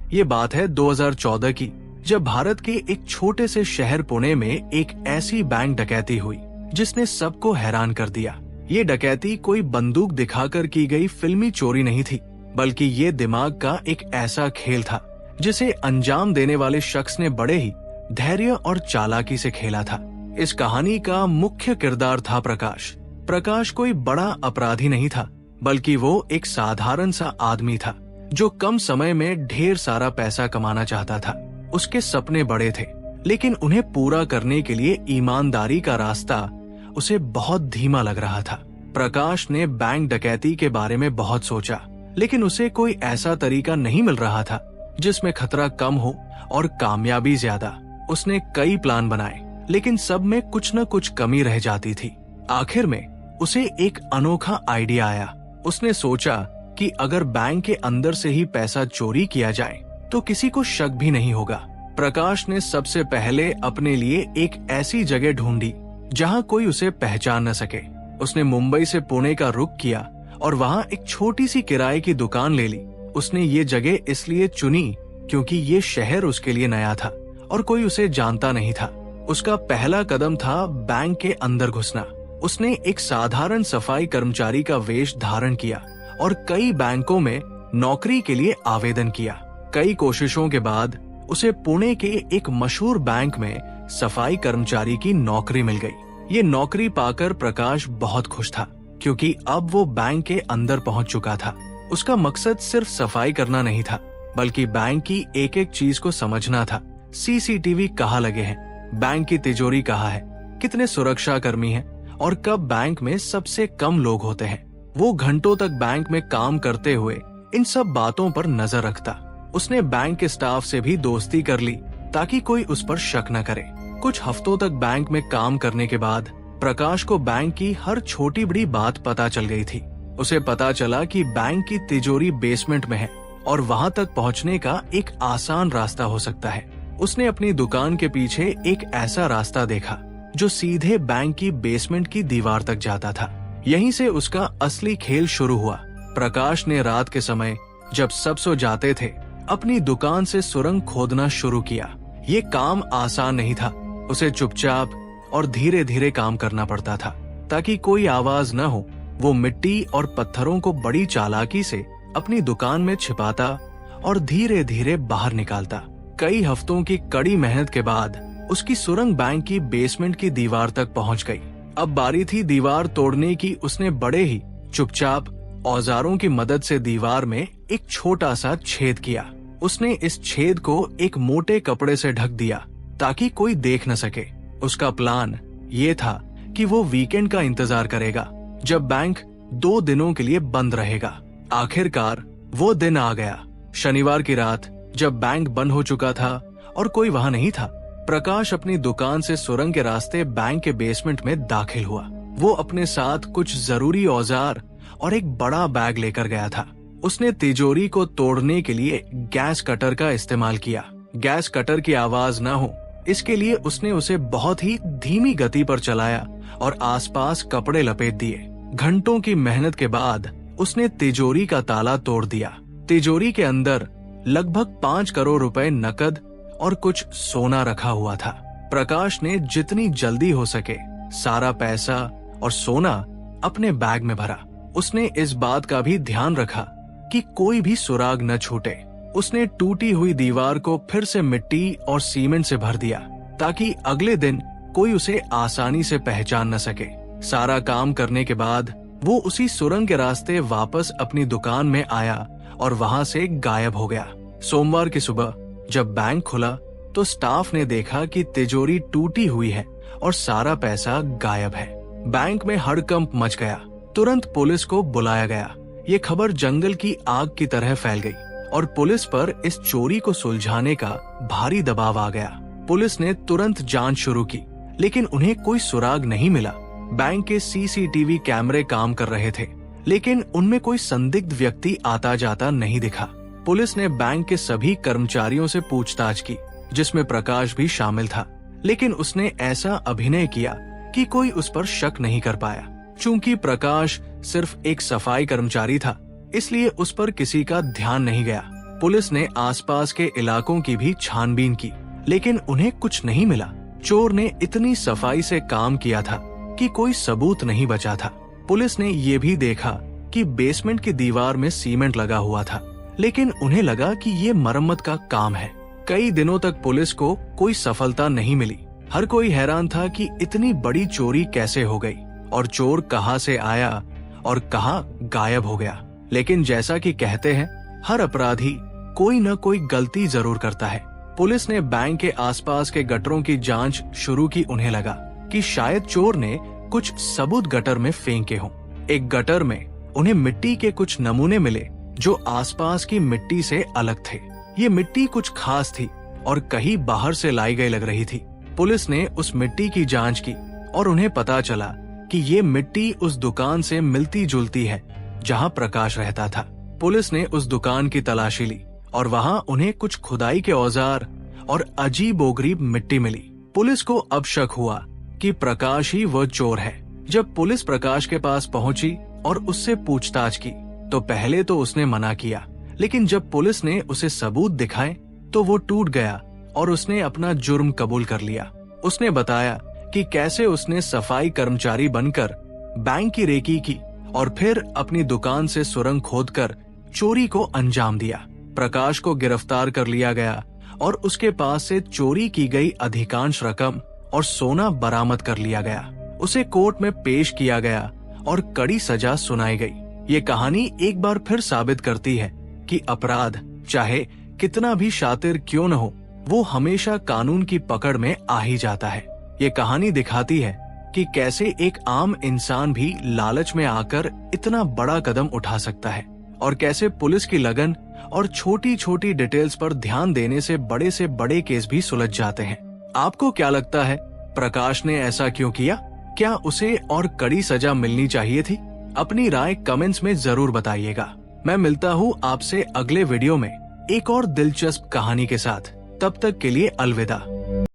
ये बात है 2014 की, जब भारत के एक छोटे से शहर पुणे में एक ऐसी बैंक डकैती हुई जिसने सबको हैरान कर दिया। ये डकैती कोई बंदूक दिखाकर की गई फिल्मी चोरी नहीं थी, बल्कि ये दिमाग का एक ऐसा खेल था जिसे अंजाम देने वाले शख्स ने बड़े ही धैर्य और चालाकी से खेला था। इस कहानी का मुख्य किरदार था प्रकाश। प्रकाश कोई बड़ा अपराधी नहीं था, बल्कि वो एक साधारण सा आदमी था जो कम समय में ढेर सारा पैसा कमाना चाहता था। उसके सपने बड़े थे, लेकिन उन्हें पूरा करने के लिए ईमानदारी का रास्ता उसे बहुत धीमा लग रहा था। प्रकाश ने बैंक डकैती के बारे में बहुत सोचा, लेकिन उसे कोई ऐसा तरीका नहीं मिल रहा था जिसमें खतरा कम हो और कामयाबी ज्यादा। उसने कई प्लान बनाए, लेकिन सब में कुछ न कुछ कमी रह जाती थी। आखिर में उसे एक अनोखा आइडिया आया। उसने सोचा कि अगर बैंक के अंदर से ही पैसा चोरी किया जाए तो किसी को शक भी नहीं होगा। प्रकाश ने सबसे पहले अपने लिए एक ऐसी जगह ढूंढी जहां कोई उसे पहचान न सके। उसने मुंबई से पुणे का रुख किया और वहां एक छोटी सी किराए की दुकान ले ली। उसने ये जगह इसलिए चुनी क्योंकि ये शहर उसके लिए नया था और कोई उसे जानता नहीं था। उसका पहला कदम था बैंक के अंदर घुसना। उसने एक साधारण सफाई कर्मचारी का वेश धारण किया और कई बैंकों में नौकरी के लिए आवेदन किया। कई कोशिशों के बाद उसे पुणे के एक मशहूर बैंक में सफाई कर्मचारी की नौकरी मिल गई। ये नौकरी पाकर प्रकाश बहुत खुश था, क्योंकि अब वो बैंक के अंदर पहुंच चुका था। उसका मकसद सिर्फ सफाई करना नहीं था, बल्कि बैंक की एक एक चीज को समझना था। सीसीटीवी कहाँ लगे हैं, बैंक की तिजोरी कहाँ है, कितने सुरक्षा कर्मी हैं और कब बैंक में सबसे कम लोग होते हैं। वो घंटों तक बैंक में काम करते हुए इन सब बातों पर नजर रखता। उसने बैंक के स्टाफ से भी दोस्ती कर ली ताकि कोई उस पर शक न करे। कुछ हफ्तों तक बैंक में काम करने के बाद प्रकाश को बैंक की हर छोटी बड़ी बात पता चल गई थी। उसे पता चला कि बैंक की तिजोरी बेसमेंट में है और वहां तक पहुंचने का एक आसान रास्ता हो सकता है। उसने अपनी दुकान के पीछे एक ऐसा रास्ता देखा जो सीधे बैंक की बेसमेंट की दीवार तक जाता था। यहीं से उसका असली खेल शुरू हुआ। प्रकाश ने रात के समय, जब सब सो जाते थे, अपनी दुकान से सुरंग खोदना शुरू किया। ये काम आसान नहीं था। उसे चुपचाप और धीरे धीरे काम करना पड़ता था ताकि कोई आवाज न हो। वो मिट्टी और पत्थरों को बड़ी चालाकी से अपनी दुकान में छिपाता और धीरे धीरे बाहर निकालता। कई हफ्तों की कड़ी मेहनत के बाद उसकी सुरंग बैंक की बेसमेंट की दीवार तक पहुंच गई। अब बारी थी दीवार तोड़ने की। उसने बड़े ही चुपचाप औजारों की मदद से दीवार में एक छोटा सा छेद किया। उसने इस छेद को एक मोटे कपड़े से ढक दिया ताकि कोई देख न सके। उसका प्लान ये था कि वो वीकेंड का इंतजार करेगा जब बैंक 2 दिनों के लिए बंद रहेगा। आखिरकार वो दिन आ गया। शनिवार की रात, जब बैंक बंद हो चुका था और कोई वहां नहीं था, प्रकाश अपनी दुकान से सुरंग के रास्ते बैंक के बेसमेंट में दाखिल हुआ। वो अपने साथ कुछ जरूरी औजार और एक बड़ा बैग लेकर गया था। उसने तिजोरी को तोड़ने के लिए गैस कटर का इस्तेमाल किया। गैस कटर की आवाज न हो, इसके लिए उसने उसे बहुत ही धीमी गति पर चलाया और आसपास कपड़े लपेट दिए। घंटों की मेहनत के बाद उसने तिजोरी का ताला तोड़ दिया। तिजोरी के अंदर लगभग 5 करोड़ रुपए नकद और कुछ सोना रखा हुआ था। प्रकाश ने जितनी जल्दी हो सके सारा पैसा और सोना अपने बैग में भरा। उसने इस बात का भी ध्यान रखा कि कोई भी सुराग न छूटे। उसने टूटी हुई दीवार को फिर से मिट्टी और सीमेंट से भर दिया ताकि अगले दिन कोई उसे आसानी से पहचान न सके। सारा काम करने के बाद वो उसी सुरंग के रास्ते वापस अपनी दुकान में आया और वहां से गायब हो गया। सोमवार की सुबह जब बैंक खुला तो स्टाफ ने देखा कि तिजोरी टूटी हुई है और सारा पैसा गायब है। बैंक में हड़कंप मच गया। तुरंत पुलिस को बुलाया गया। ये खबर जंगल की आग की तरह फैल गई और पुलिस पर इस चोरी को सुलझाने का भारी दबाव आ गया। पुलिस ने तुरंत जांच शुरू की, लेकिन उन्हें कोई सुराग नहीं मिला। बैंक के सीसीटीवी कैमरे काम कर रहे थे, लेकिन उनमें कोई संदिग्ध व्यक्ति आता जाता नहीं दिखा। पुलिस ने बैंक के सभी कर्मचारियों से पूछताछ की, जिसमें प्रकाश भी शामिल था, लेकिन उसने ऐसा अभिनय किया कि कोई उस पर शक नहीं कर पाया। चूंकि प्रकाश सिर्फ एक सफाई कर्मचारी था, इसलिए उस पर किसी का ध्यान नहीं गया। पुलिस ने आसपास के इलाकों की भी छानबीन की, लेकिन उन्हें कुछ नहीं मिला। चोर ने इतनी सफाई से काम किया था कि कोई सबूत नहीं बचा था। पुलिस ने ये भी देखा कि बेसमेंट की दीवार में सीमेंट लगा हुआ था, लेकिन उन्हें लगा कि ये मरम्मत का काम है। कई दिनों तक पुलिस को कोई सफलता नहीं मिली। हर कोई हैरान था कि इतनी बड़ी चोरी कैसे हो गई और चोर कहां से आया और कहां गायब हो गया। लेकिन जैसा कि कहते हैं, हर अपराधी कोई न कोई गलती जरूर करता है। पुलिस ने बैंक के आसपास के गटरों की जांच शुरू की। उन्हें लगा कि शायद चोर ने कुछ सबूत गटर में फेंके हों। एक गटर में उन्हें मिट्टी के कुछ नमूने मिले जो आसपास की मिट्टी से अलग थे। ये मिट्टी कुछ खास थी और कहीं बाहर से लाई गई लग रही थी। पुलिस ने उस मिट्टी की जांच की और उन्हें पता चला कि ये मिट्टी उस दुकान से मिलती जुलती है जहां प्रकाश रहता था। पुलिस ने उस दुकान की तलाशी ली और वहां उन्हें कुछ खुदाई के औजार और अजीबोगरीब मिट्टी मिली। पुलिस को अब शक हुआ कि प्रकाश ही वह चोर है। जब पुलिस प्रकाश के पास पहुंची और उससे पूछताछ की तो पहले तो उसने मना किया, लेकिन जब पुलिस ने उसे सबूत दिखाए तो वो टूट गया और उसने अपना जुर्म कबूल कर लिया। उसने बताया कि कैसे उसने सफाई कर्मचारी बनकर बैंक की रेकी की और फिर अपनी दुकान से सुरंग खोदकर चोरी को अंजाम दिया। प्रकाश को गिरफ्तार कर लिया गया और उसके पास से चोरी की गई अधिकांश रकम और सोना बरामद कर लिया गया। उसे कोर्ट में पेश किया गया और कड़ी सजा सुनाई गई। ये कहानी एक बार फिर साबित करती है कि अपराध चाहे कितना भी शातिर क्यों न हो, वो हमेशा कानून की पकड़ में आ ही जाता है। ये कहानी दिखाती है कि कैसे एक आम इंसान भी लालच में आकर इतना बड़ा कदम उठा सकता है और कैसे पुलिस की लगन और छोटी छोटी डिटेल्स पर ध्यान देने से बड़े केस भी सुलझ जाते हैं। आपको क्या लगता है, प्रकाश ने ऐसा क्यों किया? क्या उसे और कड़ी सजा मिलनी चाहिए थी? अपनी राय कमेंट्स में जरूर बताइएगा। मैं मिलता हूँ आपसे अगले वीडियो में एक और दिलचस्प कहानी के साथ। तब तक के लिए अलविदा।